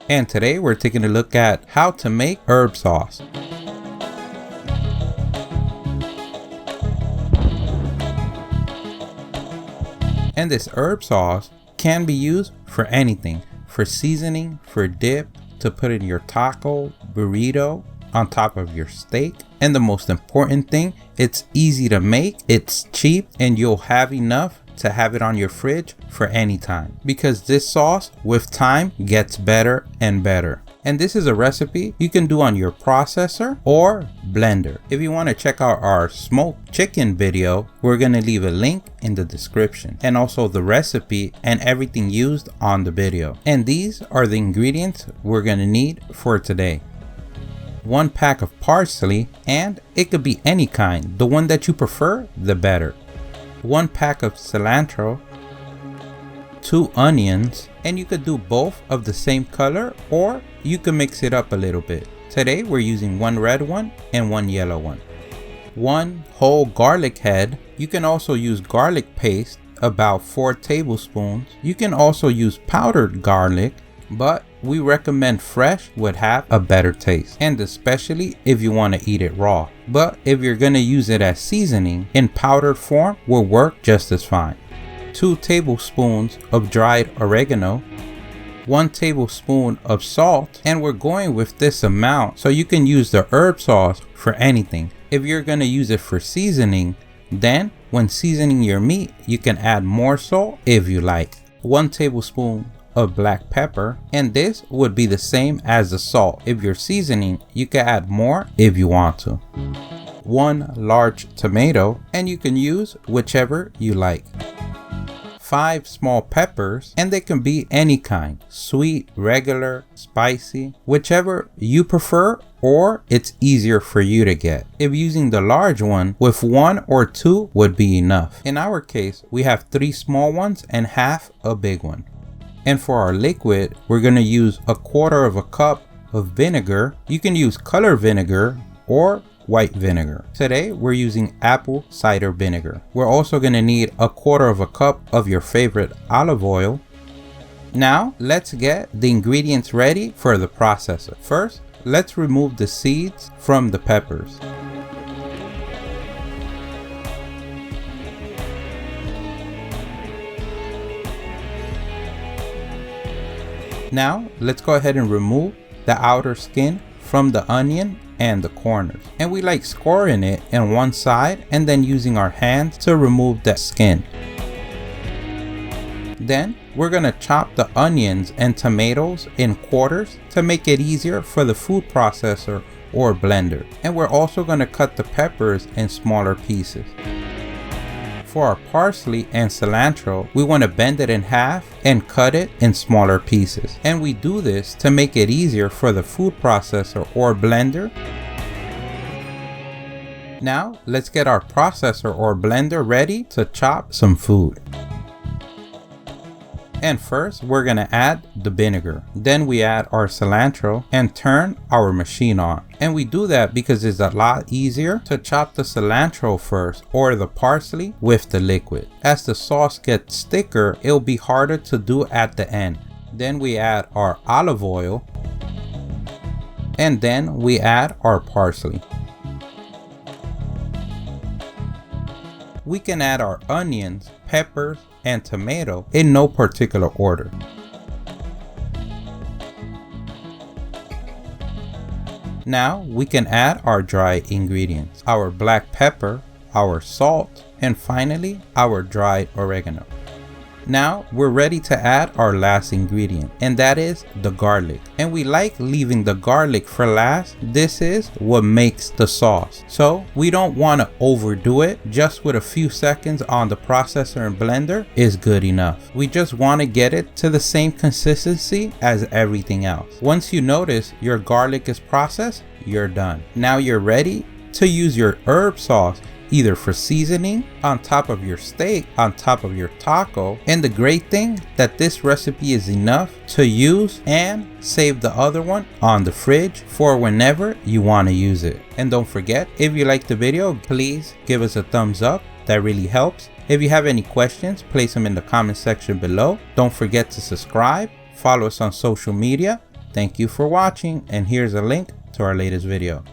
and today we're taking a look at how to make herb sauce. And this herb sauce can be used for anything, for seasoning, for dip, to put in your taco, burrito, on top of your steak. And the most important thing, it's easy to make, it's cheap, and you'll have enough to have it on your fridge for any time, because this sauce with time gets better and better. And this is a recipe you can do on your processor or blender. If you want to check out our smoked chicken video, we're going to leave a link in the description, and also the recipe and everything used on the video. And these are the ingredients we're going to need for today. 1 pack of parsley, and it could be any kind, the one that you prefer, the better. 1 pack of cilantro, 2 onions, and you could do both of the same color, or you can mix it up a little bit. Today we're using 1 red one and 1 yellow one. 1 whole garlic head. You can also use garlic paste, about 4 tablespoons. You can also use powdered garlic, but we recommend fresh would have a better taste, and especially if you want to eat it raw. But if you're going to use it as seasoning, in powdered form will work just as fine. 2 tablespoons of dried oregano, 1 tablespoon of salt, and we're going with this amount so you can use the herb sauce for anything. If you're going to use it for seasoning, then when seasoning your meat, you can add more salt if you like. 1 tablespoon of black pepper, and this would be the same as the salt. If you're seasoning, you can add more if you want to. 1 large tomato, and you can use whichever you like. 5 small peppers, and they can be any kind, sweet, regular, spicy, whichever you prefer or it's easier for you to get. If using the large one, with 1 or 2 would be enough. In our case, we have 3 small ones and half a big one. And for our liquid, we're going to use 1/4 cup of vinegar. You can use color vinegar or white vinegar. Today we're using apple cider vinegar. We're also going to need 1/4 cup of your favorite olive oil. Now let's get the ingredients ready for the processor. First, let's remove the seeds from the peppers. Now let's go ahead and remove the outer skin from the onion and the corners, and we like scoring it on one side and then using our hands to remove that skin. Then we're gonna chop the onions and tomatoes in quarters to make it easier for the food processor or blender, and we're also gonna cut the peppers in smaller pieces. For our parsley and cilantro, we want to bend it in half and cut it in smaller pieces. And we do this to make it easier for the food processor or blender. Now let's get our processor or blender ready to chop some food. And first we're gonna add the vinegar. Then we add our cilantro and turn our machine on. And we do that because it's a lot easier to chop the cilantro first or the parsley with the liquid. As the sauce gets thicker, it'll be harder to do at the end. Then we add our olive oil, and then we add our parsley. We can add our onions, peppers, and tomato in no particular order. Now we can add our dry ingredients, our black pepper, our salt, and finally our dried oregano. Now we're ready to add our last ingredient, and that is the garlic. And we like leaving the garlic for last. This is what makes the sauce. So we don't want to overdo it. Just with a few seconds on the processor and blender is good enough. We just want to get it to the same consistency as everything else. Once you notice your garlic is processed, you're done. Now you're ready to use your herb sauce, either for seasoning, on top of your steak, on top of your taco. And the great thing that this recipe is enough to use and save the other one on the fridge for whenever you want to use it. And don't forget, if you like the video, please give us a thumbs up. That really helps. If you have any questions, place them in the comment section below. Don't forget to subscribe, follow us on social media. Thank you for watching, and here's a link to our latest video.